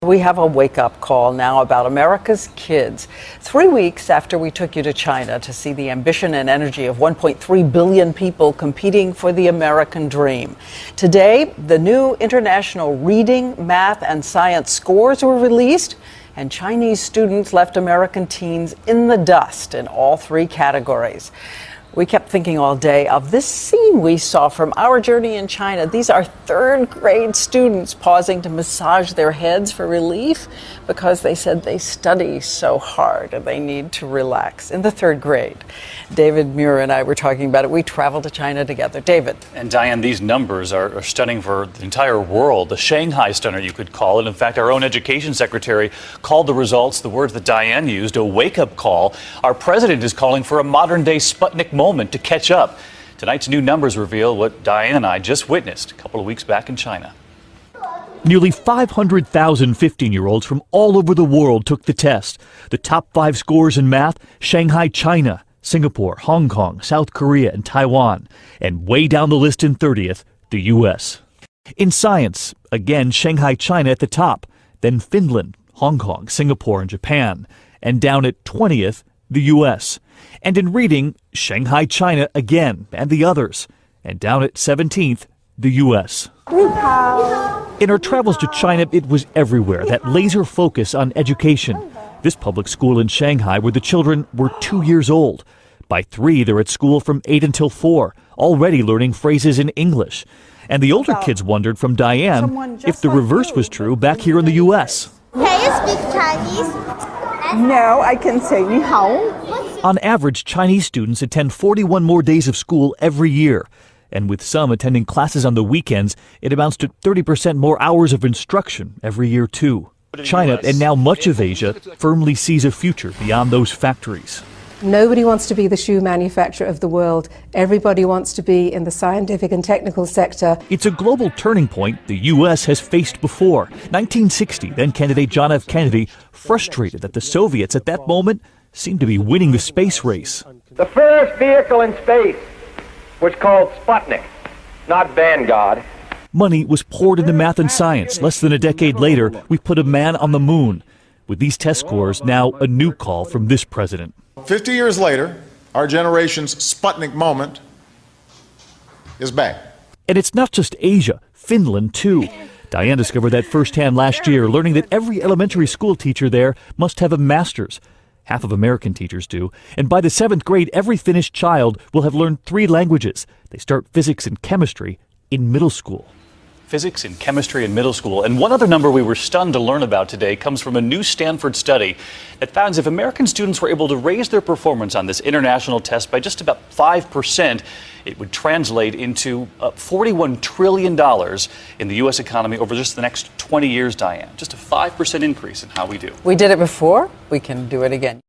We have a wake-up call now about America's kids. 3 weeks after we took you to China to see the ambition and energy of 1.3 billion people competing for the American dream. Today, the new international reading, math, and science scores were released, and Chinese students left American teens in the dust in all three categories. We kept thinking all day of this scene we saw from our journey in China. These are third-grade students pausing to massage their heads for relief because they said they study so hard and they need to relax in the third grade. David Muir and I were talking about it. We traveled to China together. David. And Diane, these numbers are stunning for the entire world. The Shanghai stunner, you could call it. In fact, our own education secretary called the results, the words that Diane used, a wake-up call. Our president is calling for a modern-day Sputnik moment to catch up. Tonight's new numbers reveal what Diane and I just witnessed a couple of weeks back in China. Nearly 500,000 15-year-olds from all over the world took the test. The top 5 scores in math: Shanghai, China, Singapore, Hong Kong, South Korea, and Taiwan. And way down the list in 30th, the U.S. In science, again, Shanghai, China at the top, then Finland, Hong Kong, Singapore, and Japan. And down at 20th, the U.S. And in reading, Shanghai, China again, and the others. And down at 17th, the U.S. In our travels to China, it was everywhere, that laser focus on education. This public school in Shanghai where the children were 2 years old. By 3, they're at school from 8 until 4, already learning phrases in English. And the older kids wondered from Diane if the reverse was true back here in the U.S. Can you speak Chinese? No, I can say ni hao. On average, Chinese students attend 41 more days of school every year. And with some attending classes on the weekends, it amounts to 30% more hours of instruction every year, too. China, and now much of Asia, firmly sees a future beyond those factories. Nobody wants to be the shoe manufacturer of the world. Everybody wants to be in the scientific and technical sector. It's a global turning point the U.S. has faced before. 1960, then-candidate John F. Kennedy, frustrated that the Soviets at that moment seemed to be winning the space race. The first vehicle in space was called Sputnik, not Vanguard. Money was poured into math and science. Less than a decade later, we put a man on the moon. With these test scores, now a new call from this president. 50 years later, our generation's Sputnik moment is back. And it's not just Asia, Finland too. Diane discovered that firsthand last year, learning that every elementary school teacher there must have a master's. Half of American teachers do. And by the 7th grade, every Finnish child will have learned 3 languages. They start physics and chemistry in middle school. Physics and chemistry in middle school. And one other number we were stunned to learn about today comes from a new Stanford study that found if American students were able to raise their performance on this international test by just about 5%, it would translate into $41 trillion in the U.S. economy over just the next 20 years, Diane. Just a 5% increase in how we do. We did it before. We can do it again.